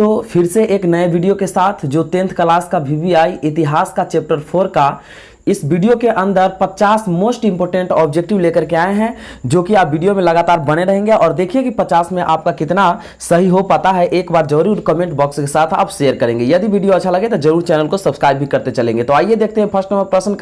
दोस्तों फिर से एक नए वीडियो के साथ जो 10th क्लास का VVI इतिहास का चैप्टर 4 का इस वीडियो के अंदर 50 मोस्ट इंपोर्टेंट ऑब्जेक्टिव लेकर के आए हैं, जो कि आप वीडियो में लगातार बने रहेंगे और देखिए कि 50 में आपका कितना सही हो पाता है। एक बार जरूर कमेंट बॉक्स के साथ आप शेयर करेंगे। यदि वीडियो अच्छा लगे तो जरूर चैनल को सब्सक्राइब भी करते चलेंगे। तो आइए देखते हैं। फर्स्ट नंबर प्रश्न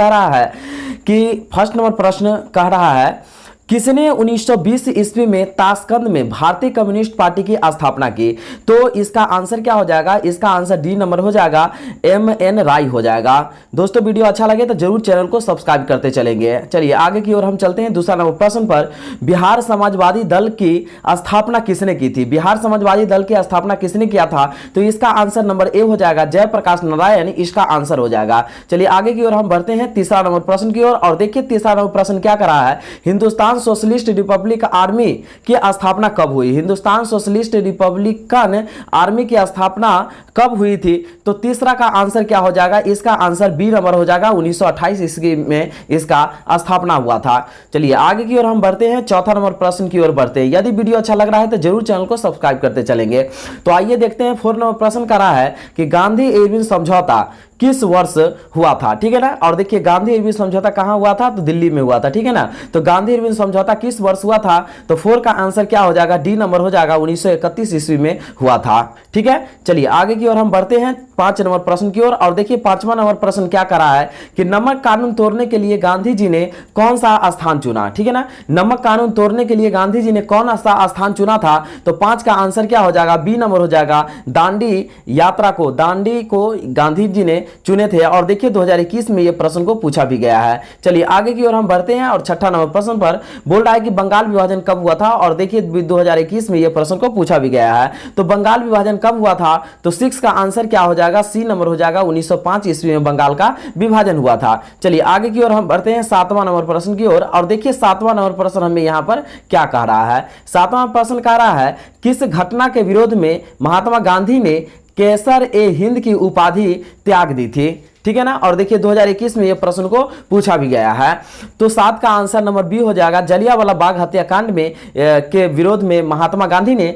कह रहा है किसने 1920 ईस्वी में ताशकंद में भारतीय कम्युनिस्ट पार्टी की स्थापना की? तो इसका आंसर क्या हो जाएगा? इसका आंसर डी नंबर हो जाएगा, MN राय हो जाएगा। दोस्तों वीडियो अच्छा लगे तो जरूर चैनल को सब्सक्राइब करते चलेंगे। चलिए आगे की ओर हम चलते हैं। दूसरा नंबर प्रश्न पर बिहार समाजवादी दल की स्थापना किसने की थी? बिहार समाजवादी दल की स्थापना किसने किया था? तो इसका आंसर नंबर ए हो जाएगा, जयप्रकाश नारायण इसका आंसर हो जाएगा। चलिए आगे की ओर हम बढ़ते हैं तीसरा नंबर प्रश्न की ओर और देखिए तीसरा नंबर प्रश्न क्या कर रहा है। हिंदुस्तान सोशलिस्ट रिपब्लिक आर्मी की स्थापना कब हुई? हिंदुस्तान सोशलिस्ट रिपब्लिकन आर्मी की स्थापना कब हुई थी? तो तीसरा का आंसर क्या हो जाएगा? इसका आंसर बी नंबर हो जाएगा, 1928 ईस्वी में इसका स्थापना हुआ था। चलिए आगे की ओर हम बढ़ते हैं। चौथा नंबर प्रश्न की ओर बढ़ते हैं। यदि वीडियो अच्छा लग रहा है तो जरूर चैनल को सब्सक्राइब करते चलेंगे। तो आइए देखते हैं। 4 नंबर प्रश्न कर रहा है कि गांधी इरविन समझौता किस वर्ष हुआ था? ठीक है ना। और देखिए गांधी इरविन समझौता कहां हुआ था? तो दिल्ली में हुआ था। ठीक है ना। तो गांधी इरविन समझौता किस वर्ष हुआ था? तो 4 का आंसर क्या हो जाएगा? डी नंबर हो जाएगा, 1931 ईस्वी में हुआ था। ठीक है। चलिए आगे की ओर हम बढ़ते हैं 5 नंबर प्रश्न की ओर और देखिए 5वां नंबर प्रश्न क्या कर रहा है कि नमक कानून तोड़ने के लिए गांधी जी ने कौन सा स्थान चुना? ठीक है ना। नमक कानून तोड़ने के लिए गांधी जी ने कौन सा स्थान चुना था? तो 5 का आंसर क्या हो जाएगा? बी नंबर हो जाएगा, दांडी यात्रा को, दांडी को गांधी जी ने चुने थे। और देखिए 2021 में यह प्रश्न को पूछा भी गया है। चलिए आगे की ओर हम बढ़ते हैं और 6ठा नंबर प्रश्न पर बोल रहा है कि बंगाल विभाजन कब हुआ था? और देखिए 2021 में यह प्रश्न को पूछा भी गया है। तो बंगाल विभाजन कब हुआ था? तो 6 का आंसर क्या हो जाएगा? सी नंबर हो जाएगा, 1905 ईस्वी में बंगाल का विभाजन हुआ था। चलिए आगे की ओर हम बढ़ते हैं 7वां नंबर प्रश्न की ओर और देखिए 7वां नंबर प्रश्न हमें यहां पर क्या कह रहा है। 7वां प्रश्न कह रहा है किस घटना के विरोध में महात्मा गांधी ने केसर-ए-हिंद की उपाधि त्याग दी थी? ठीक है ना। और देखिए 2021 में यह प्रश्न को पूछा भी गया है। तो 7 का आंसर नंबर बी हो जाएगा, जलियांवाला बाग हत्याकांड में के विरोध में महात्मा गांधी ने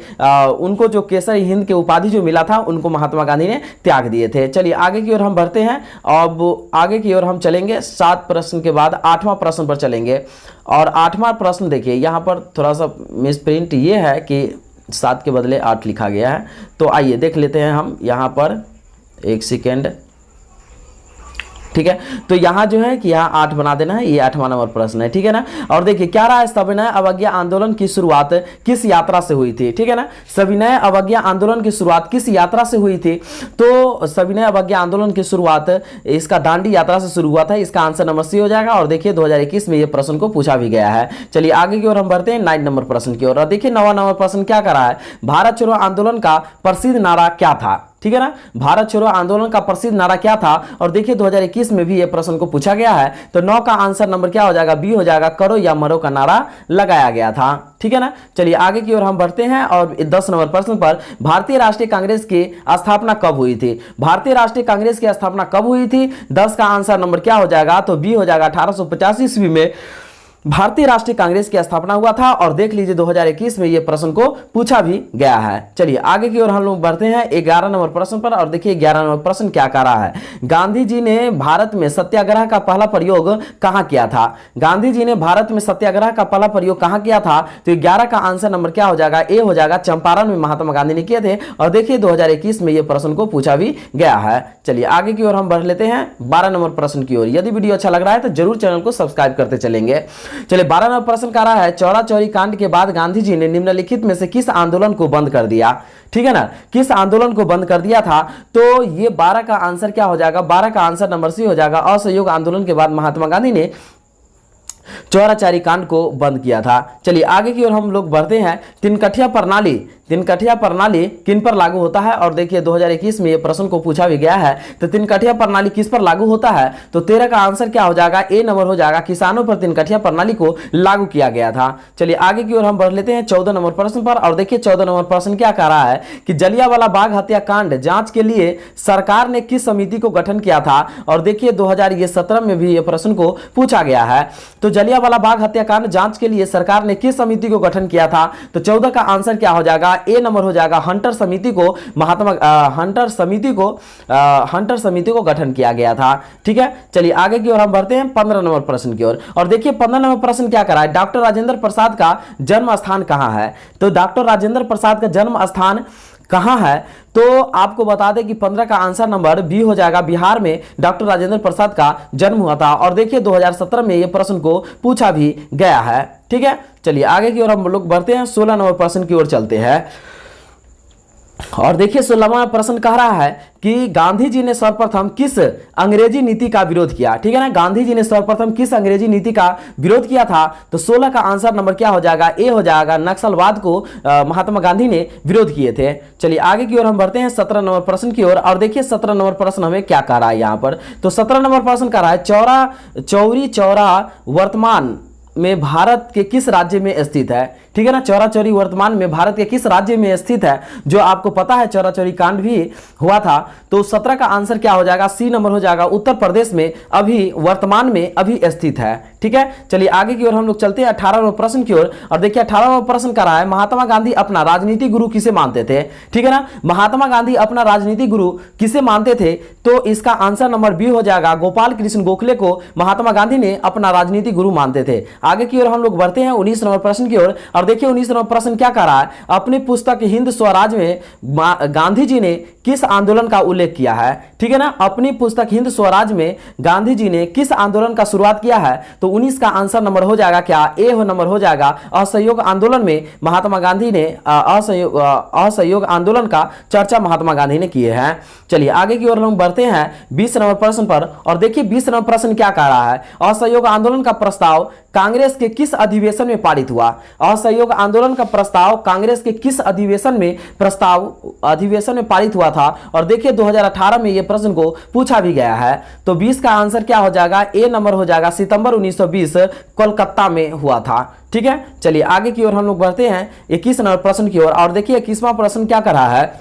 उनको जो केसर-ए-हिंद के उपाधि जो मिला था उनको महात्मा गांधी ने त्याग दिए थे। चलिए आगे की ओर हम बढ़ते हैं। अब आगे की ओर हम चलेंगे 7 प्रश्न के बाद 8वां प्रश्न पर चलेंगे। और 8वां प्रश्न देखिए यहाँ पर थोड़ा सा मिसप्रिंट ये है कि 7 के बदले 8 लिखा गया है। तो आइए देख लेते हैं हम यहाँ पर, एक सेकेंड। ठीक है। तो यहां जो है कि यहां 8 बना देना है। ये 8वां नंबर प्रश्न है। ठीक है ना। और देखिए क्या रहा है, सविनय अवज्ञा आंदोलन की शुरुआत किस यात्रा से हुई थी? ठीक है ना। सविनय अवज्ञा आंदोलन की शुरुआत किस यात्रा से हुई थी? तो सविनय अवज्ञा आंदोलन की शुरुआत इसका दांडी यात्रा से शुरू हुआ था। इसका आंसर नंबर सी हो जाएगा। और देखिए 2021 में यह प्रश्न को पूछा भी गया है। चलिए आगे की ओर हम बढ़ते हैं 9 नंबर प्रश्न की ओर और देखिए 9वां नंबर प्रश्न क्या कर रहा है। भारत छोड़ो आंदोलन का प्रसिद्ध नारा क्या था? ठीक है ना। भारत छोड़ो आंदोलन का प्रसिद्ध नारा क्या था? और देखिए 2021 में भी यह प्रश्न को पूछा गया है। तो 9 का आंसर नंबर क्या हो जाएगा? बी हो जाएगा, करो या मरो का नारा लगाया गया था। ठीक है ना। चलिए आगे की ओर हम बढ़ते हैं और 10 नंबर प्रश्न पर भारतीय राष्ट्रीय कांग्रेस की स्थापना कब हुई थी? भारतीय राष्ट्रीय कांग्रेस की स्थापना कब हुई थी? 10 का आंसर नंबर क्या हो जाएगा? तो बी हो जाएगा, 1850 ईस्वी में भारतीय राष्ट्रीय कांग्रेस की स्थापना हुआ था। और देख लीजिए 2021 में यह प्रश्न को पूछा भी गया है। चलिए आगे की ओर हम लोग बढ़ते हैं 11 नंबर प्रश्न पर और देखिए 11 नंबर प्रश्न क्या कह रहा है। गांधी जी ने भारत में सत्याग्रह का पहला प्रयोग कहां किया था? गांधी जी ने भारत में सत्याग्रह का पहला प्रयोग कहां किया था? तो 11 का आंसर नंबर क्या हो जाएगा? ए हो जाएगा, चंपारण में महात्मा गांधी ने किए थे। और देखिए 2021 में यह प्रश्न को पूछा भी गया है। चलिए आगे की ओर हम बढ़ लेते हैं 12 नंबर प्रश्न की ओर। यदि वीडियो अच्छा लग रहा है तो जरूर चैनल को सब्सक्राइब करते चलेंगे। चलिए 12 नंबर प्रश्न कह रहा है चौरा चौरी कांड के बाद गांधी जी ने निम्नलिखित में से किस आंदोलन को बंद कर दिया? ठीक है ना। किस आंदोलन को बंद कर दिया था? तो ये 12 का आंसर क्या हो जाएगा? 12 का आंसर नंबर सी हो जाएगा, असहयोग आंदोलन के बाद महात्मा गांधी ने चौराचारी कांड को बंद किया था। चलिए आगे की ओर हम लोग बढ़ते हैं। तिनकठिया प्रणाली किन पर लागू होता है? और देखिए 2021 में ये प्रश्न को पूछा भी गया है। तो तिनकठिया प्रणाली किस पर लागू होता है? तो 13 का आंसर क्या हो जाएगा? ए नंबर हो जाएगा, किसानों पर तिनकठिया प्रणाली को लागू किया गया था। चलिए आगे की ओर हम बढ़ लेते हैं 14 नंबर प्रश्न पर और देखिए 14 नंबर प्रश्न क्या कह रहा है कि जलियांवाला बाग हत्याकांड जांच के लिए सरकार ने किस समिति को गठन किया था? और देखिए 2017 में भी ये प्रश्न को पूछा गया है। तो जलियांवाला बाग हत्याकांड जांच के लिए सरकार ने किस समिति को गठन किया था? तो 14 का आंसर क्या हो जाएगा? ए नंबर हो जाएगा हंटर समिति को हंटर समिति को गठन किया गया था। ठीक है, चलिए आगे की ओर हम बढ़ते हैं 15 नंबर प्रश्न की ओर। और देखिए 15 नंबर प्रश्न क्या करा है, डॉक्टर राजेंद्र प्रसाद का जन्म स्थान कहां है। तो डॉक्टर राजेंद्र प्रसाद का जन्म स्थान कहां है, तो आपको बता दें कि 15 का आंसर नंबर बी हो जाएगा, बिहार में डॉक्टर राजेंद्र प्रसाद का जन्म हुआ था। और देखिए 2017 में यह प्रश्न को पूछा भी गया है। ठीक है, चलिए आगे की ओर हम लोग बढ़ते हैं, 16 नंबर प्रश्न की ओर चलते हैं। और देखिए 16वां प्रश्न कह रहा है कि गांधी जी ने सर्वप्रथम किस अंग्रेजी नीति का विरोध किया। ठीक है ना, गांधी जी ने सर्वप्रथम किस अंग्रेजी नीति का विरोध किया था। तो 16 का आंसर नंबर क्या हो जाएगा, ए हो जाएगा, नक्सलवाद को महात्मा गांधी ने विरोध किए थे। चलिए आगे की ओर हम बढ़ते हैं 17 नंबर प्रश्न की ओर। और देखिए 17 नंबर प्रश्न हमें क्या कह रहा है यहाँ पर। तो 17 नंबर प्रश्न कह रहा है चौरी चौरा वर्तमान में भारत के किस राज्य में स्थित है। ठीक है ना, चौरा चौरी वर्तमान में भारत के किस राज्य में स्थित है, जो आपको पता है चौरा चौरी कांड भी हुआ था। तो 17 का आंसर क्या हो जाएगा, सी नंबर हो जाएगा, उत्तर प्रदेश में अभी वर्तमान में अभी स्थित है। ठीक है, चलिए आगे की ओर हम लोग चलते हैं 18 नंबर प्रश्न की ओर। और देखिए 18 नंबर प्रश्न कर रहा है, महात्मा गांधी अपना राजनीतिक गुरु किसे मानते थे। ठीक है ना, महात्मा गांधी अपना राजनीतिक गुरु किसे मानते थे। तो इसका आंसर नंबर बी हो जाएगा, गोपाल कृष्ण गोखले को महात्मा गांधी ने अपना राजनीतिक गुरु मानते थे। आगे की ओर हम लोग बढ़ते हैं 19 नंबर प्रश्न की ओर। और देखिए 19 नंबर प्रश्न क्या कर रहा है, अपनी पुस्तक हिंद स्वराज में गांधी जी ने किस आंदोलन का उल्लेख किया है। ठीक है ना, अपनी पुस्तक हिंद स्वराज में गांधी जी ने किस आंदोलन का शुरुआत किया है। तो 19 का आंसर नंबर हो जाएगा क्या, ए हो नंबर हो जाएगा, असहयोग आंदोलन में महात्मा गांधी ने असहयोग आंदोलन का चर्चा महात्मा गांधी ने किए हैं। चलिए आगे की ओर हम बढ़ते हैं 20 नंबर प्रश्न पर। और देखिए 20 नंबर प्रश्न क्या कह रहा है, असहयोग आंदोलन का प्रस्ताव कांग्रेस के किस अधिवेशन में पारित हुआ। असहयोग आंदोलन का प्रस्ताव कांग्रेस के किस अधिवेशन में पारित हुआ था। और देखिए 2018 में यह प्रश्न को पूछा भी गया है। तो 20 का आंसर क्या हो जाएगा, ए नंबर हो जाएगा, सितंबर 1920 कोलकाता में हुआ था। ठीक है, चलिए आगे की ओर हम लोग बढ़ते हैं 21 नंबर प्रश्न की ओर। और देखिए 21वां प्रश्न क्या कर रहा है,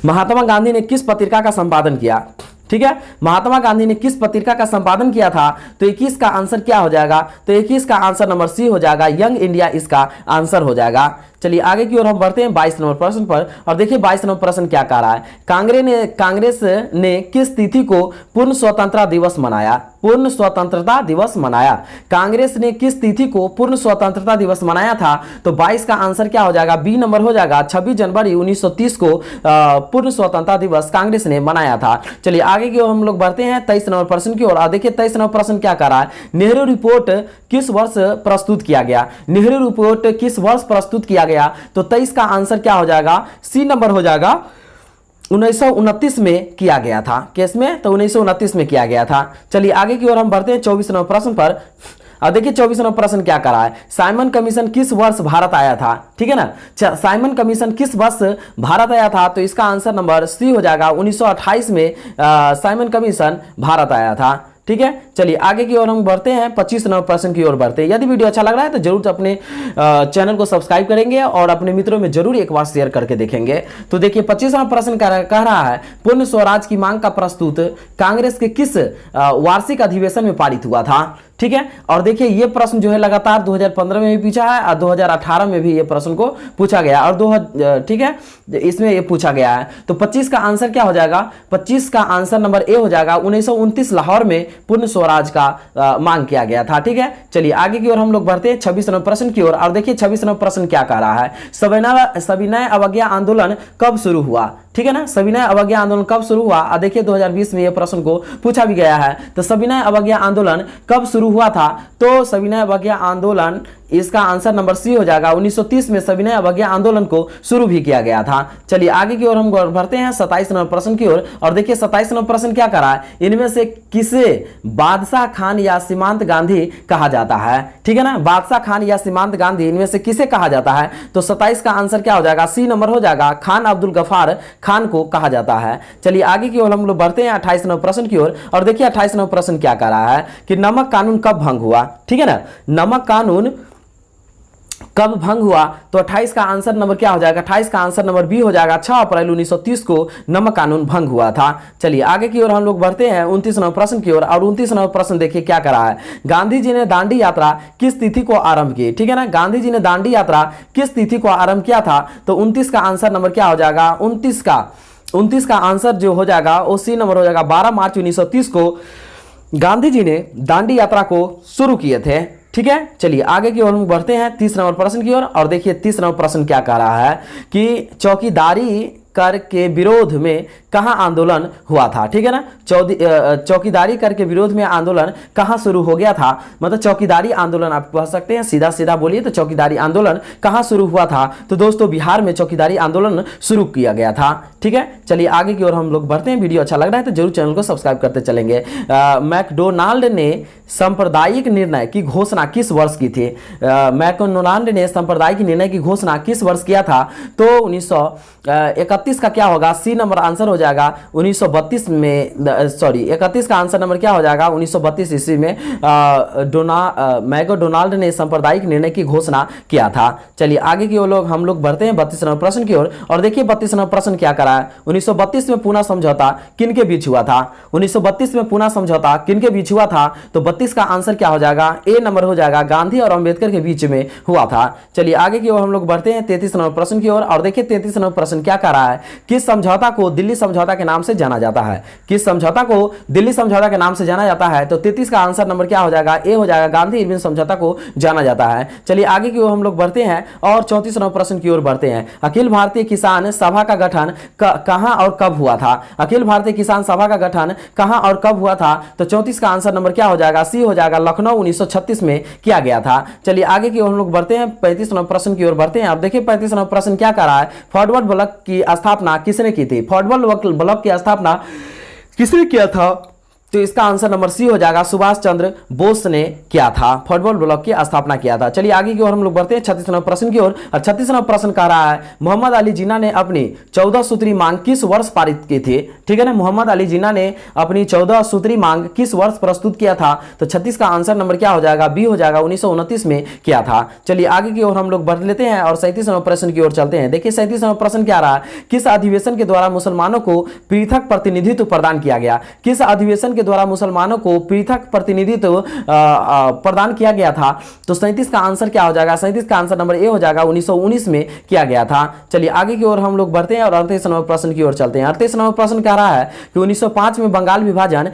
महात्मा गांधी ने किस पत्रिका का संपादन किया। ठीक है, महात्मा गांधी ने किस पत्रिका का संपादन किया था। तो 21 का आंसर क्या हो जाएगा, तो 21 का आंसर नंबर सी हो जाएगा, यंग इंडिया इसका आंसर हो जाएगा। चलिए आगे की ओर हम बढ़ते हैं 22 नंबर प्रश्न पर। और देखिए 22 नंबर प्रश्न क्या कह रहा है, कांग्रेस ने किस तिथि को पूर्ण स्वतंत्रता दिवस मनाया। पूर्ण स्वतंत्रता दिवस मनाया, कांग्रेस ने किस तिथि को पूर्ण स्वतंत्रता दिवस मनाया था। तो 22 का आंसर क्या हो जाएगा, बी नंबर हो जाएगा, 26 जनवरी 1930 को पूर्ण स्वतंत्रता दिवस कांग्रेस ने मनाया था। चलिए आगे की ओर हम लोग बढ़ते हैं 23 नंबर प्रश्न की ओर। देखिए 23 नंबर प्रश्न क्या कर रहा है, नेहरू रिपोर्ट किस वर्ष प्रस्तुत किया गया। नेहरू रिपोर्ट किस वर्ष प्रस्तुत किया गया। तो 23 का आंसर क्या हो जाएगा, सी नंबर हो जाएगा, 1929 में किया गया था। केस में तो 1929 में किया गया था। चलिए आगे की ओर हम बढ़ते हैं 24 नंबर प्रश्न पर। अब देखिए 24 नंबर प्रश्न क्या कर रहा है, साइमन कमीशन किस वर्ष भारत आया था। ठीक है ना, साइमन कमीशन किस वर्ष भारत आया था। तो इसका आंसर नंबर सी हो जाएगा, 1928 में साइमन कमीशन भारत आया था। ठीक है, चलिए आगे की ओर हम बढ़ते हैं 25 नंबर प्रश्न की ओर बढ़ते हैं। यदि वीडियो अच्छा लग रहा है तो जरूर अपने चैनल को सब्सक्राइब करेंगे और अपने मित्रों में जरूर एक बार शेयर करके देखेंगे। तो देखिए 25वां प्रश्न कह रहा है, पूर्ण स्वराज की मांग का प्रस्तुत कांग्रेस के किस वार्षिक अधिवेशन में पारित हुआ था। ठीक है, और देखिए ये प्रश्न जो है लगातार 2015 में भी पूछा है और 2018 में भी ये प्रश्न को पूछा गया और ठीक है, इसमें ये पूछा गया है। तो 25 का आंसर क्या हो जाएगा, 25 का आंसर नंबर ए हो जाएगा, 1929 लाहौर में पूर्ण स्वराज का मांग किया गया था। ठीक है, चलिए आगे की ओर हम लोग बढ़ते हैं 26 नंबर प्रश्न की ओर। और देखिए 26 नंबर प्रश्न क्या कह रहा है, सविनय अवज्ञा आंदोलन कब शुरू हुआ। ठीक है ना, सविनय अवज्ञा आंदोलन कब शुरू हुआ। देखिए 2020 में यह प्रश्न को पूछा भी गया है। तो सविनय अवज्ञा आंदोलन कब शुरू हुआ था। तो सविनय अवज्ञा आंदोलन, इसका आंसर नंबर सी हो जाएगा, 1930 में सविनय अवज्ञा आंदोलन को शुरू भी किया गया था। चलिए आगे की ओर हम बढ़ते हैं 27 नंबर प्रश्न की ओर। और देखिए 27 नंबर प्रश्न क्या करा है, इनमें से किसे बादशाह खान या सीमांत गांधी कहा जाता है। ठीक है ना, बादशाह खान या सीमांत गांधी, इनमें से किसे कहा जाता है। तो 27 का आंसर क्या हो जाएगा, सी नंबर हो जाएगा, खान अब्दुल गफार खान को कहा जाता है। चलिए आगे की ओर हम लोग बढ़ते हैं 28 नंबर प्रश्न की ओर। और देखिए 28 नंबर प्रश्न क्या कर रहा है कि नमक कानून कब भंग हुआ। ठीक है ना, नमक कानून कब भंग हुआ, तो 28 का आंसर नंबर क्या हो जाएगा, 28 का आंसर नंबर बी हो जाएगा। 6 अप्रैल 1930 को नमक कानून भंग हुआ था। चलिए आगे की ओर हम लोग बढ़ते हैं 29वां प्रश्न की ओर। और 29वां प्रश्न देखिए क्या करा है। गांधी जी ने दांडी यात्रा किस तिथि को आरंभ की, ठीक है ना, गांधी जी ने दांडी यात्रा किस तिथि को आरंभ किया था, तो 29 का आंसर नंबर क्या हो जाएगा, 29 का आंसर जो हो जाएगा वो सी नंबर हो जाएगा। 12 मार्च 1930 को गांधी जी ने दांडी यात्रा को शुरू किए थे, ठीक है। चलिए आगे की ओर हम बढ़ते हैं 30 नंबर प्रश्न की ओर। और देखिए 30 नंबर प्रश्न क्या कह रहा है कि चौकीदारी कर के विरोध में कहां आंदोलन हुआ था, ठीक है ना। चौकीदारी कर के विरोध में आंदोलन कहां शुरू हो गया था, मतलब चौकीदारी आंदोलन आप कह सकते हैं, सीधा सीधा बोलिए तो चौकीदारी आंदोलन कहां शुरू हुआ था, तो दोस्तों बिहार में चौकीदारी आंदोलन शुरू किया गया था, ठीक है। चलिए आगे की ओर हम लोग बढ़ते हैं। वीडियो अच्छा लग रहा है तो जरूर चैनल को सब्सक्राइब करते चलेंगे। मैकडोनाल्ड ने सांप्रदायिक निर्णय की घोषणा किस वर्ष की थी, मैकडोनाल्ड ने सांप्रदायिक निर्णय की घोषणा किस वर्ष किया था, तो 1931 का क्या होगा, सी नंबर आंसर हो जाएगा 1932 में, सॉरी 31 का आंसर नंबर क्या हो जाएगा 1932 ईस्वी में मैकडोनाल्ड ने सांप्रदायिक निर्णय की घोषणा किया था। चलिए आगे की ओर हम लोग बढ़ते हैं 32 नंबर प्रश्न की ओर। और देखिए 32 नंबर प्रश्न क्या करा है। 1932 में पूना समझौता किनके बीच हुआ था, 1932 में पूना समझौता किनके बीच हुआ था, तो 32 का आंसर क्या हो जाएगा, ए नंबर हो जाएगा, गांधी और अंबेडकर के बीच में हुआ था। चलिए आगे की ओर हम लोग बढ़ते हैं 33 नंबर प्रश्न की ओर। और देखिए 33 नंबर प्रश्न क्या कर रहा है, किस समझौता को दिल्ली समझौता के नाम से जाना जाता है, किस समझौता को दिल्ली समझौता के नाम से जाना जाता है, तो 33 का आंसर नंबर क्या हो जाएगा, ए हो जाएगा, गांधी इरविन समझौता को जाना जाता है। चलिए आगे की ओर हम लोग बढ़ते हैं और 34 नंबर प्रश्न की ओर बढ़ते हैं। अखिल भारतीय किसान सभा का गठन कहां और कब हुआ था, अखिल भारतीय किसान सभा का गठन कहां और कब हुआ था, तो 34 का आंसर नंबर क्या हो जाएगा, सी हो जाएगा, लखनऊ 1936 में किया गया था। चलिए आगे की ओर हम लोग बढ़ते हैं 35 नंबर प्रश्न की ओर बढ़ते हैं। आप देखिए 35 नंबर प्रश्न क्या कर रहा है, फॉरवर्ड ब्लॉक की स्थापना किसने की थी, फॉरवर्ड ब्लॉक की स्थापना किसने किया था, तो इसका आंसर नंबर सी हो जाएगा, सुभाष चंद्र बोस ने किया था, फॉरवर्ड ब्लॉक की स्थापना किया था। चलिए आगे की ओर हम लोग बढ़ते हैं 36 नंबर प्रश्न की ओर। और 36 नंबर प्रश्न कह रहा है, मोहम्मद अली जिन्ना ने अपनी 14 सूत्री मांग किस वर्ष पारित की थी, ठीक है ना, मोहम्मद अली जिन्ना ने अपनी 14 सूत्री मांग किस वर्ष प्रस्तुत किया था, तो 36 का आंसर नंबर क्या हो जाएगा, बी हो जाएगा, 1929 में किया था। चलिए आगे की ओर हम लोग बढ़ लेते हैं और 37 नंबर प्रश्न की ओर चलते हैं। देखिए 37 नंबर प्रश्न क्या रहा है, किस अधिवेशन के द्वारा मुसलमानों को पृथक प्रतिनिधित्व प्रदान किया गया, किस अधिवेशन के द्वारा मुसलमानों को पृथक प्रतिनिधित्व प्रदान किया गया था, तो 37 का आंसर क्या हो जाएगा, 37 का आंसर नंबर ए हो जाएगा, 1919 में किया गया था। चलिए आगे की ओर हम लोग बढ़ते हैं और 38 नंबर प्रश्न की ओर चलते हैं। 38 नंबर प्रश्न कह रहा है कि 1905 में बंगाल विभाजन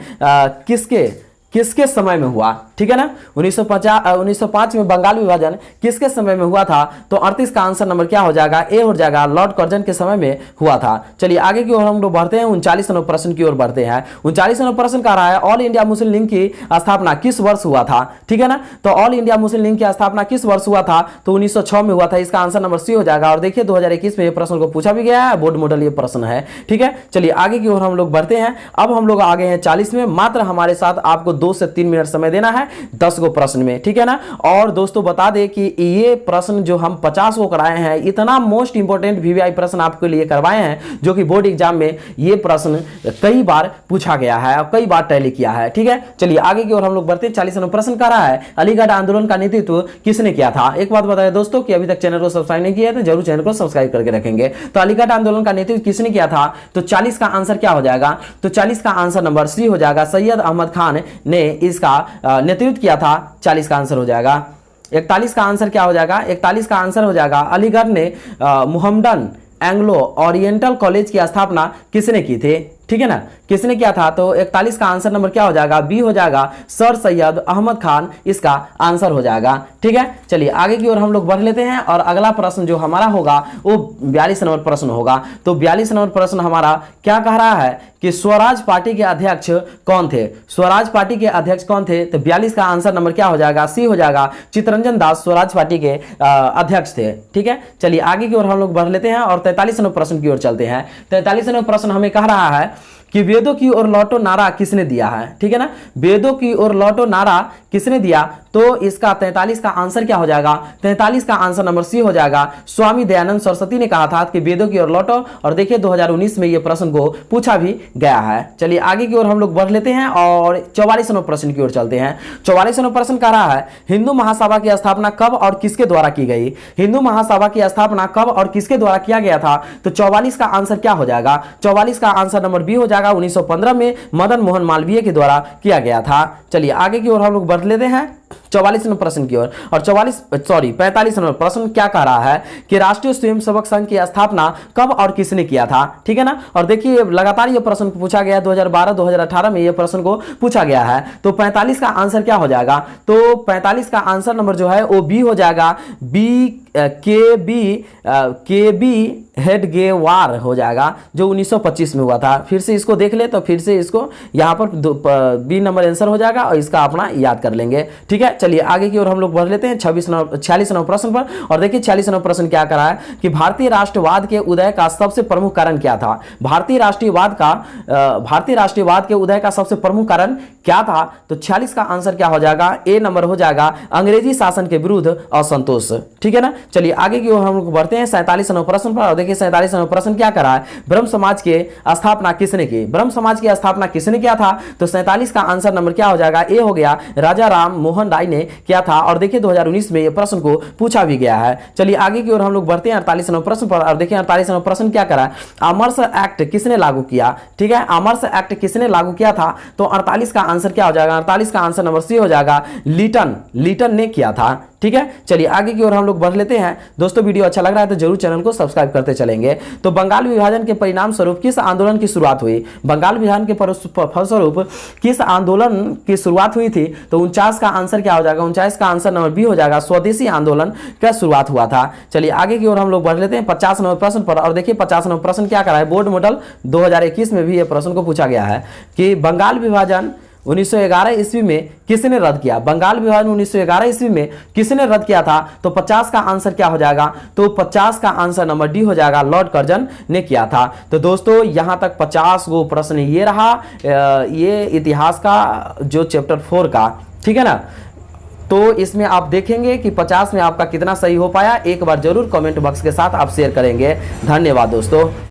किसके समय में हुआ, ठीक है ना, 1905 में बंगाल विभाजन किसके समय में हुआ था, तो 38 का आंसर नंबर क्या हो जाएगा, ए हो जाएगा, लॉर्ड कर्जन के समय में हुआ था। चलिए आगे की ओर हम लोग बढ़ते हैं 39 नंबर प्रश्न की ओर बढ़ते हैं। 39 नंबर प्रश्न कह रहा है, ऑल इंडिया मुस्लिम लीग की स्थापना किस वर्ष हुआ था, ठीक है ना, तो ऑल इंडिया मुस्लिम लीग की स्थापना किस वर्ष हुआ था, तो 1906 में हुआ था, इसका आंसर नंबर सी हो जाएगा। और देखिए 2021 में ये प्रश्न को पूछा भी गया है, बोर्ड मॉडल ये प्रश्न है, ठीक है। चलिए आगे की ओर हम लोग बढ़ते हैं। अब हम लोग आगे हैं 40 में, मात्र हमारे साथ आपको 2 से 3 मिनट समय देना है 10 को प्रश्न में, ठीक है ना। और दोस्तों बता दें कि ये प्रश्न जो हम 50 को कराए हैं, इतना मोस्ट इंपोर्टेंट वीवीआई प्रश्न आपके लिए करवाए हैं, जो कि बोर्ड एग्जाम में ये प्रश्न कई बार पूछा गया है और कई बार टैली किया है, ठीक है। चलिए आगे की ओर हम लोग बढ़ते हैं। 40 नंबर प्रश्न कह रहा है, अलीगढ़ आंदोलन का नेतृत्व किसने किया था। एक बात बताएं दोस्तों कि अभी तक चैनल को सब्सक्राइब नहीं किया है तो जरूर चैनल को सब्सक्राइब करके रखेंगे। तो अलीगढ़ आंदोलन का नेतृत्व किसने किया था, तो 40 का आंसर क्या हो जाएगा, तो 40 का आंसर नंबर सी हो जाएगा, सैयद अहमद खान ने इसका नेतृत्व किया था। 40 का आंसर हो जाएगा। 41 का आंसर क्या हो जाएगा, 41 का आंसर हो जाएगा, अलीगढ़ ने मुहम्मदन एंग्लो ओरिएंटल कॉलेज की स्थापना किसने की थी, ठीक है ना, किसने किया था, तो 41 का आंसर नंबर क्या हो जाएगा, बी हो जाएगा, सर सैयद अहमद खान इसका आंसर हो जाएगा, ठीक है। चलिए आगे की ओर हम लोग बढ़ लेते हैं और अगला प्रश्न जो हमारा होगा वो 42 नंबर प्रश्न होगा। तो 42 नंबर प्रश्न हमारा क्या कह रहा है कि स्वराज पार्टी के अध्यक्ष कौन थे, स्वराज पार्टी के अध्यक्ष कौन थे, तो 42 का आंसर नंबर क्या हो जाएगा, सी हो जाएगा, चित्तरंजन दास स्वराज पार्टी के अध्यक्ष थे, ठीक है। चलिए आगे की ओर हम लोग बढ़ लेते हैं और 43 नंबर प्रश्न की ओर चलते हैं। 43 नंबर प्रश्न हमें कह रहा है कि वेदों की ओर लौटो नारा किसने दिया है, ठीक है ना, वेदों की ओर लौटो नारा किसने दिया, तो इसका 43 का आंसर क्या हो जाएगा, 43 का आंसर नंबर सी हो जाएगा। स्वामी दयानंद सरस्वती ने कहा था कि वेदों की ओर लौटो, और देखिए 2019 में यह प्रश्न को पूछा भी गया है। चलिए आगे की ओर हम लोग बढ़ लेते हैं और 44वें प्रश्न की ओर चलते हैं। 44वां प्रश्न कह रहा है हिंदू महासभा की स्थापना कब और किसके द्वारा की गई, हिंदू महासभा की स्थापना कब और किसके द्वारा किया गया था, तो 44 का आंसर क्या हो जाएगा, 44 का आंसर नंबर बी हो जाएगा। 1915 में मदन मोहन मालवीय के द्वारा किया गया था। चलिए आगे की ओर हम लोग बढ़ लेते हैं 44वें प्रश्न की ओर। और 45वां प्रश्न क्या कह रहा है कि राष्ट्रीय स्वयंसेवक संघ की स्थापना कब और किसने किया था, ठीक है ना। और देखिए लगातार ये प्रश्न पूछा गया है, 2012 2018 में ये प्रश्न को पूछा गया है। तो 45 का आंसर क्या हो जाएगा, तो 45 का आंसर नंबर जो है वो बी हो जाएगा। बी के बी हेडगेवार हो जाएगा, जो 1925 में हुआ था। फिर से इसको देख ले तो फिर से इसको यहाँ पर बी नंबर आंसर हो जाएगा और इसका अपना याद कर लेंगे, ठीक है। चलिए आगे की ओर हम लोग बढ़ लेते हैं 46वें प्रश्न पर। और देखिए 46वां प्रश्न क्या कर रहा है कि भारतीय राष्ट्रवाद के उदय का सबसे प्रमुख कारण क्या था, भारतीय राष्ट्रवाद के उदय का सबसे प्रमुख कारण क्या था, तो 46 का आंसर क्या हो जाएगा, ए नंबर हो जाएगा अंग्रेजी शासन के विरुद्ध असंतोष, ठीक है ना। चलिए आगे की ओर हम लोग बढ़ते हैं 47वें प्रश्न पर। और देखिए 47वां प्रश्न क्या कर रहा है, ब्रह्म समाज के स्थापना किसने की, ब्रह्म समाज की स्थापना किसने किया था, तो 47 का आंसर नंबर क्या हो जाएगा, ए हो गया, राजा राम मोहन राय ने किया था। और देखिए 2019 में यह प्रश्न को पूछा भी गया है। चलिए आगे की ओर हम लोग बढ़ते हैं 48वें प्रश्न पर। और देखिए 48वां प्रश्न क्या कर रहा है, आमर्स एक्ट किसने लागू किया, ठीक है, आमर्स एक्ट किसने लागू किया था, तो 48 का आंसर क्या हो जाएगा, 48 का आंसर नंबर सी हो जाएगा, लीटन ने किया था, ठीक है। चलिए आगे की ओर हम लोग बढ़ लेते हैं। दोस्तों वीडियो अच्छा लग रहा है तो जरूर चैनल को सब्सक्राइब करते चलेंगे। तो बंगाल विभाजन के परिणाम स्वरूप किस आंदोलन की शुरुआत हुई, बंगाल विभाजन के फलस्वरूप किस आंदोलन की शुरुआत हुई थी, तो 49 का आंसर क्या हो जाएगा, 49 का आंसर नंबर बी हो जाएगा, स्वदेशी आंदोलन का शुरुआत हुआ था। चलिए आगे की ओर हम लोग बढ़ लेते हैं 50वें प्रश्न पर। और देखिए 50वां प्रश्न क्या कर रहा है, बोर्ड मॉडल 2021 में भी यह प्रश्न को पूछा गया है कि बंगाल विभाजन 1911 ईस्वी में किसने रद्द किया, बंगाल विभाजन 1911 ईस्वी में किसने रद्द किया था, तो 50 का आंसर क्या हो जाएगा, तो 50 का आंसर नंबर डी हो जाएगा, लॉर्ड कर्जन ने किया था। तो दोस्तों यहां तक 50 गो प्रश्न ये रहा, ये इतिहास का जो चैप्टर 4 का, ठीक है ना। तो इसमें आप देखेंगे कि 50 में आपका कितना सही हो पाया, एक बार जरूर कमेंट बॉक्स के साथ आप शेयर करेंगे। धन्यवाद दोस्तों।